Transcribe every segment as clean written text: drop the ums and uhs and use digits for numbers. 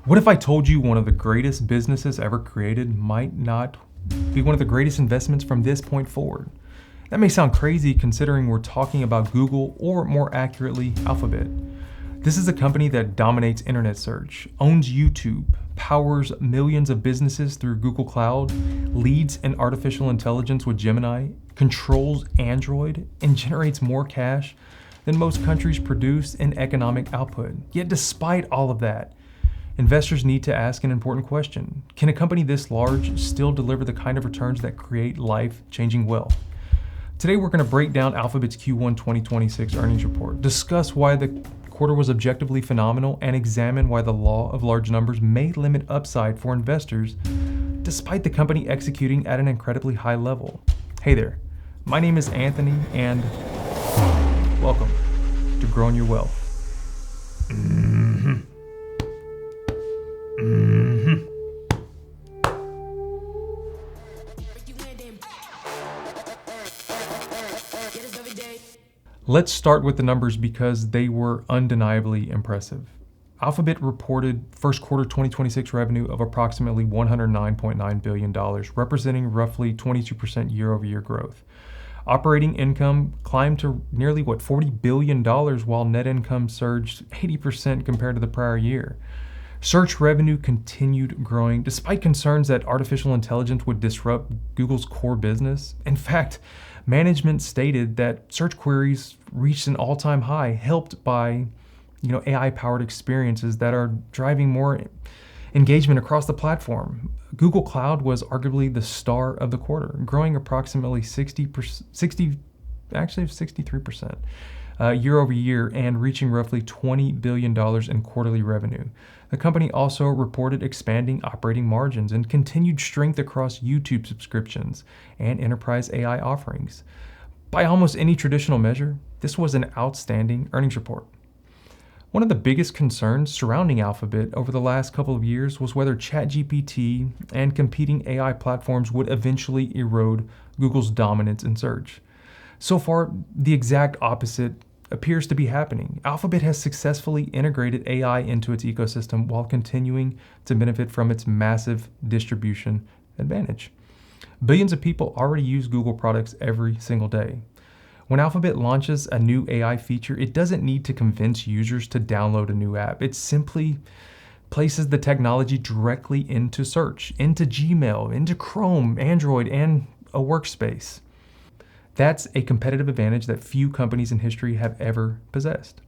What if I told you one of the greatest businesses ever created might not be one of the greatest investments from this point forward? That may sound crazy considering we're talking about Google, or more accurately, Alphabet. This is a company that dominates internet search, owns YouTube, powers millions of businesses through Google Cloud, leads in artificial intelligence with Gemini, controls Android, and generates more cash than most countries produce in economic output. Yet despite all of that, investors need to ask an important question. Can a company this large still deliver the kind of returns that create life-changing wealth? Today we're going to break down Alphabet's Q1 2026 earnings report, discuss why the quarter was objectively phenomenal, and examine why the law of large numbers may limit upside for investors despite the company executing at an incredibly high level. Hey there, my name is Anthony and welcome to Growing Your Wealth. Let's start with the numbers because they were undeniably impressive. Alphabet reported first quarter 2026 revenue of approximately $109.9 billion, representing roughly 22% year-over-year growth. Operating income climbed to nearly $40 billion, while net income surged 80% compared to the prior year. Search revenue continued growing despite concerns that artificial intelligence would disrupt Google's core business. In fact, management stated that search queries reached an all-time high, helped by AI-powered experiences that are driving more engagement across the platform. Google Cloud was arguably the star of the quarter, growing approximately 63% year over year and reaching roughly $20 billion in quarterly revenue. The company also reported expanding operating margins and continued strength across YouTube subscriptions and enterprise AI offerings. By almost any traditional measure, this was an outstanding earnings report. One of the biggest concerns surrounding Alphabet over the last couple of years was whether ChatGPT and competing AI platforms would eventually erode Google's dominance in search. So far, the exact opposite appears to be happening. Alphabet has successfully integrated AI into its ecosystem while continuing to benefit from its massive distribution advantage. Billions of people already use Google products every single day. When Alphabet launches a new AI feature, it doesn't need to convince users to download a new app. It simply places the technology directly into search, into Gmail, into Chrome, Android, and a workspace. That's a competitive advantage that few companies in history have ever possessed.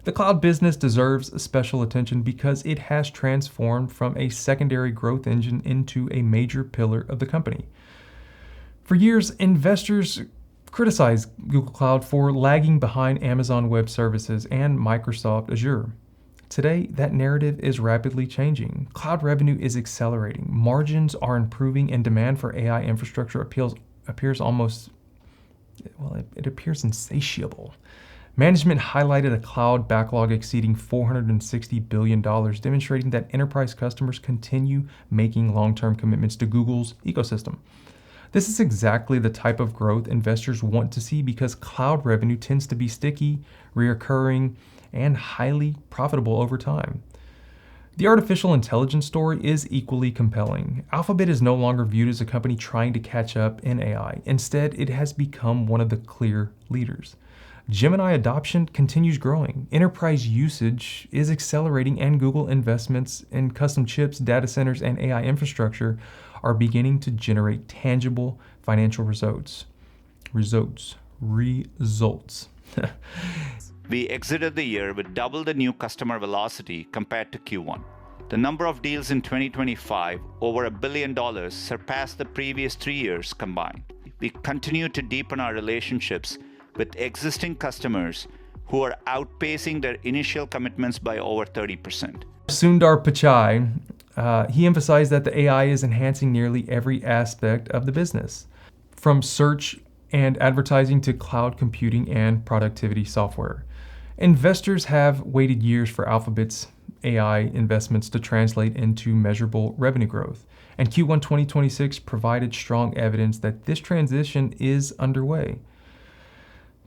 The cloud business deserves special attention because it has transformed from a secondary growth engine into a major pillar of the company. For years, investors criticized Google Cloud for lagging behind Amazon Web Services and Microsoft Azure. Today, that narrative is rapidly changing. Cloud revenue is accelerating, margins are improving, and demand for AI infrastructure appears insatiable. Management highlighted a cloud backlog exceeding $460 billion, demonstrating that enterprise customers continue making long-term commitments to Google's ecosystem. This is exactly the type of growth investors want to see because cloud revenue tends to be sticky, recurring, and highly profitable over time. The artificial intelligence story is equally compelling. Alphabet is no longer viewed as a company trying to catch up in AI. Instead, it has become one of the clear leaders. Gemini adoption continues growing. Enterprise usage is accelerating, and Google investments in custom chips, data centers, and AI infrastructure are beginning to generate tangible financial results. We exited the year with double the new customer velocity compared to Q1. The number of deals in 2025 over $1 billion surpassed the previous 3 years combined. We continue to deepen our relationships with existing customers who are outpacing their initial commitments by over 30%. Sundar Pichai, he emphasized that the AI is enhancing nearly every aspect of the business, from search and advertising to cloud computing and productivity software. Investors have waited years for Alphabet's AI investments to translate into measurable revenue growth, and Q1 2026 provided strong evidence that this transition is underway.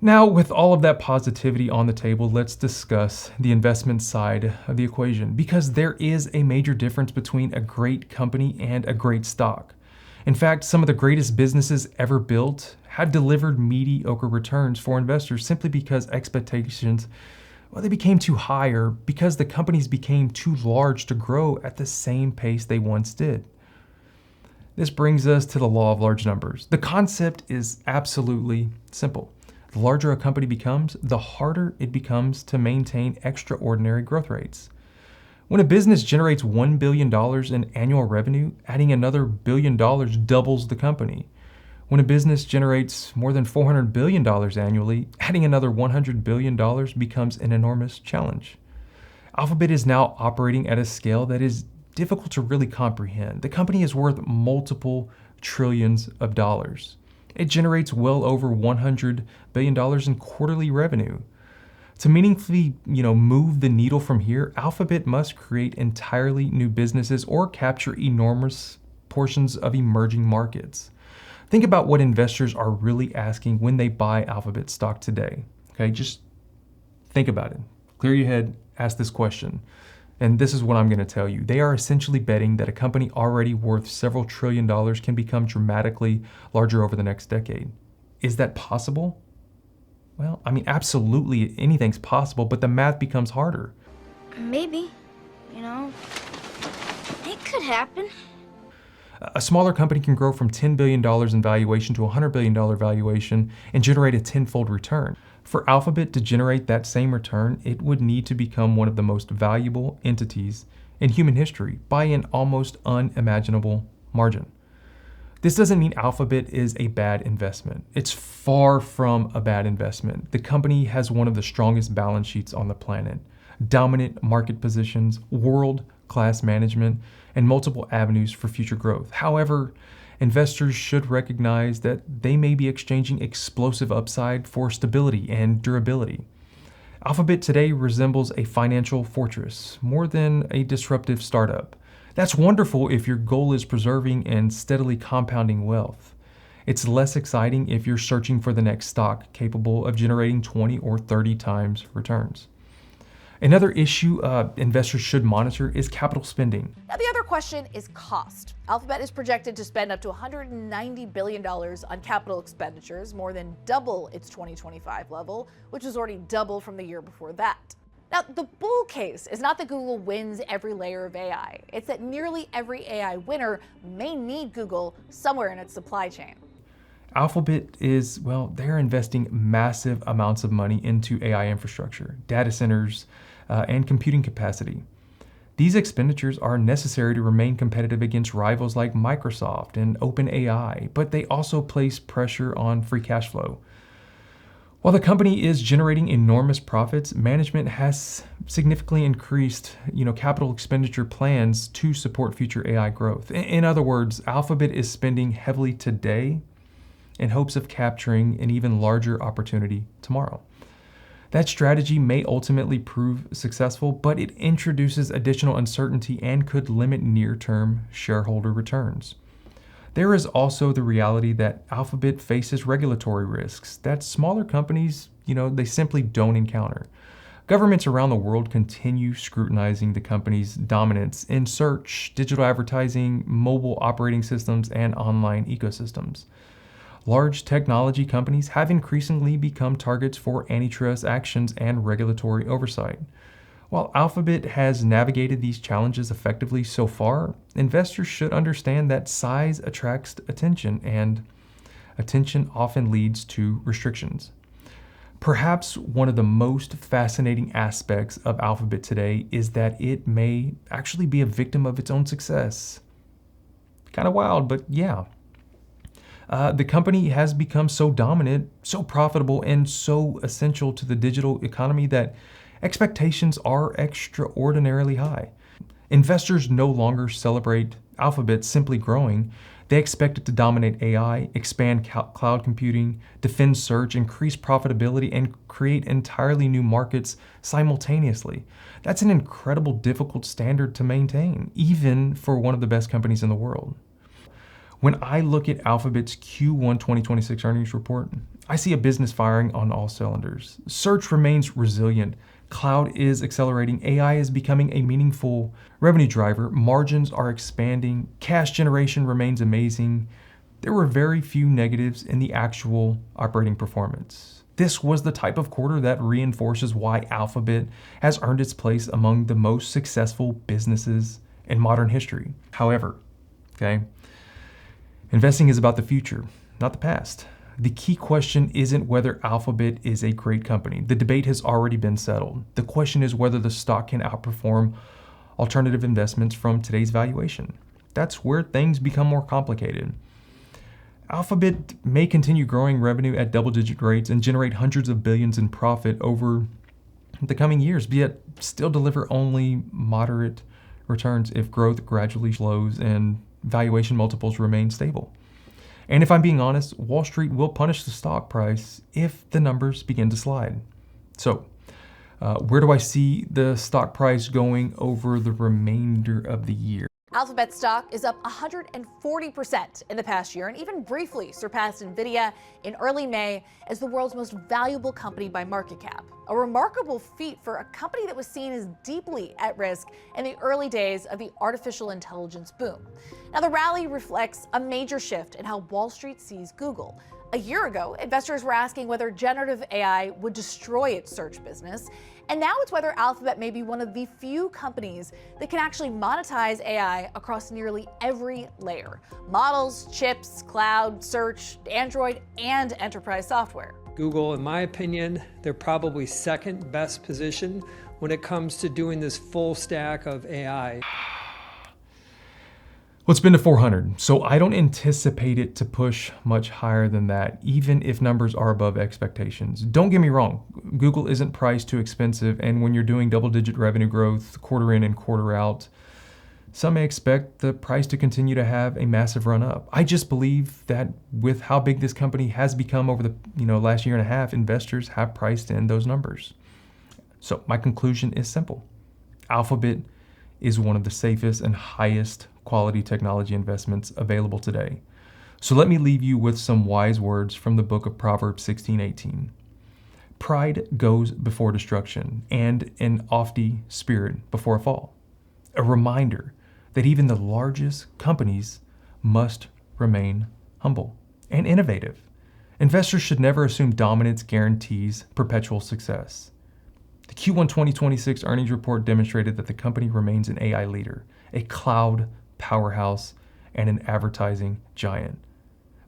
Now, with all of that positivity on the table, let's discuss the investment side of the equation, because there is a major difference between a great company and a great stock. In fact, some of the greatest businesses ever built have delivered mediocre returns for investors simply because expectations, well, they became too high, or because the companies became too large to grow at the same pace they once did. This brings us to the law of large numbers. The concept is absolutely simple. The larger a company becomes, the harder it becomes to maintain extraordinary growth rates. When a business generates $1 billion in annual revenue, adding another $1 billion doubles the company. When a business generates more than $400 billion annually, adding another $100 billion becomes an enormous challenge. Alphabet is now operating at a scale that is difficult to really comprehend. The company is worth multiple trillions of dollars. It generates well over $100 billion in quarterly revenue. To meaningfully, move the needle from here, Alphabet must create entirely new businesses or capture enormous portions of emerging markets. Think about what investors are really asking when they buy Alphabet stock today. Okay, just think about it. Clear your head, ask this question. And this is what I'm going to tell you. They are essentially betting that a company already worth several trillion dollars can become dramatically larger over the next decade. Is that possible? Well, absolutely anything's possible, but the math becomes harder. Maybe. It could happen. A smaller company can grow from $10 billion in valuation to a $100 billion valuation and generate a tenfold return. For Alphabet to generate that same return, it would need to become one of the most valuable entities in human history by an almost unimaginable margin. This doesn't mean Alphabet is a bad investment. It's far from a bad investment. The company has one of the strongest balance sheets on the planet, dominant market positions, world-class management, and multiple avenues for future growth. However, investors should recognize that they may be exchanging explosive upside for stability and durability. Alphabet today resembles a financial fortress more than a disruptive startup. That's wonderful if your goal is preserving and steadily compounding wealth. It's less exciting if you're searching for the next stock capable of generating 20 or 30 times returns. Another issue investors should monitor is capital spending. Now, the other question is cost. Alphabet is projected to spend up to $190 billion on capital expenditures, more than double its 2025 level, which was already double from the year before that. Now, the bull case is not that Google wins every layer of AI. It's that nearly every AI winner may need Google somewhere in its supply chain. Alphabet is, they're investing massive amounts of money into AI infrastructure, data centers, and computing capacity. These expenditures are necessary to remain competitive against rivals like Microsoft and OpenAI, but they also place pressure on free cash flow. While the company is generating enormous profits, management has significantly increased, capital expenditure plans to support future AI growth. In other words, Alphabet is spending heavily today in hopes of capturing an even larger opportunity tomorrow. That strategy may ultimately prove successful, but it introduces additional uncertainty and could limit near-term shareholder returns. There is also the reality that Alphabet faces regulatory risks that smaller companies, they simply don't encounter. Governments around the world continue scrutinizing the company's dominance in search, digital advertising, mobile operating systems, and online ecosystems. Large technology companies have increasingly become targets for antitrust actions and regulatory oversight. While Alphabet has navigated these challenges effectively so far, investors should understand that size attracts attention, and attention often leads to restrictions. Perhaps one of the most fascinating aspects of Alphabet today is that it may actually be a victim of its own success. Kind of wild, but yeah. The company has become so dominant, so profitable, and so essential to the digital economy that expectations are extraordinarily high. Investors no longer celebrate Alphabet simply growing. They expect it to dominate AI, expand cloud computing, defend search, increase profitability, and create entirely new markets simultaneously. That's an incredible, difficult standard to maintain, even for one of the best companies in the world. When I look at Alphabet's Q1 2026 earnings report, I see a business firing on all cylinders. Search remains resilient. Cloud is accelerating. AI is becoming a meaningful revenue driver. Margins are expanding. Cash generation remains amazing. There were very few negatives in the actual operating performance. This was the type of quarter that reinforces why Alphabet has earned its place among the most successful businesses in modern history. However, investing is about the future, not the past. The key question isn't whether Alphabet is a great company. The debate has already been settled. The question is whether the stock can outperform alternative investments from today's valuation. That's where things become more complicated. Alphabet may continue growing revenue at double-digit rates and generate hundreds of billions in profit over the coming years, but yet still deliver only moderate returns if growth gradually slows and valuation multiples remain stable. And if I'm being honest, Wall Street will punish the stock price if the numbers begin to slide. So, where do I see the stock price going over the remainder of the year? Alphabet stock is up 140% in the past year and even briefly surpassed Nvidia in early May as the world's most valuable company by market cap. A remarkable feat for a company that was seen as deeply at risk in the early days of the artificial intelligence boom. Now, the rally reflects a major shift in how Wall Street sees Google. A year ago, investors were asking whether generative AI would destroy its search business. And now it's whether Alphabet may be one of the few companies that can actually monetize AI across nearly every layer: models, chips, cloud, search, Android, and enterprise software. Google, in my opinion, they're probably second best position when it comes to doing this full stack of AI. Well, it's been to 400, so I don't anticipate it to push much higher than that, even if numbers are above expectations. Don't get me wrong, Google isn't priced too expensive, and when you're doing double-digit revenue growth quarter in and quarter out, some may expect the price to continue to have a massive run up. I just believe that with how big this company has become over the last year and a half, investors have priced in those numbers. So my conclusion is simple. Alphabet is one of the safest and highest quality technology investments available today. So let me leave you with some wise words from the book of Proverbs 16:18. Pride goes before destruction, and an lofty spirit before a fall. A reminder that even the largest companies must remain humble and innovative. Investors should never assume dominance guarantees perpetual success. The Q1 2026 earnings report demonstrated that the company remains an AI leader, a cloud powerhouse, and an advertising giant.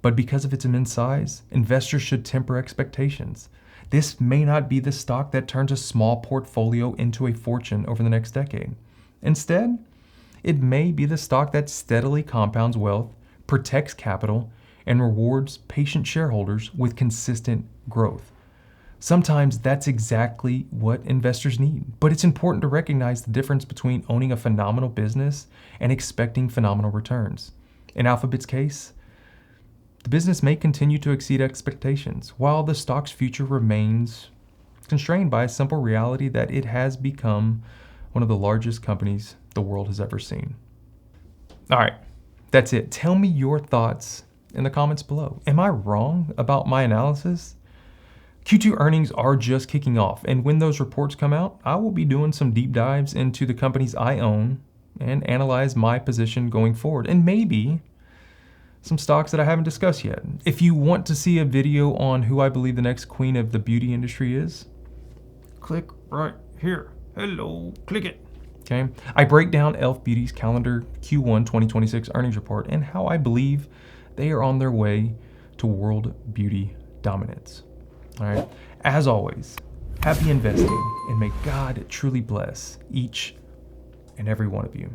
But because of its immense size, investors should temper expectations. This may not be the stock that turns a small portfolio into a fortune over the next decade. Instead, it may be the stock that steadily compounds wealth, protects capital, and rewards patient shareholders with consistent growth. Sometimes that's exactly what investors need, but it's important to recognize the difference between owning a phenomenal business and expecting phenomenal returns. In Alphabet's case, the business may continue to exceed expectations, while the stock's future remains constrained by a simple reality that it has become one of the largest companies the world has ever seen. All right, that's it. Tell me your thoughts in the comments below. Am I wrong about my analysis? Q2 earnings are just kicking off, and when those reports come out, I will be doing some deep dives into the companies I own and analyze my position going forward, and maybe some stocks that I haven't discussed yet. If you want to see a video on who I believe the next queen of the beauty industry is, click right here. Hello, click it. Okay. I break down e.l.f. Beauty's calendar Q1 2026 earnings report and how I believe they are on their way to world beauty dominance. All right. As always, happy investing, and may God truly bless each and every one of you.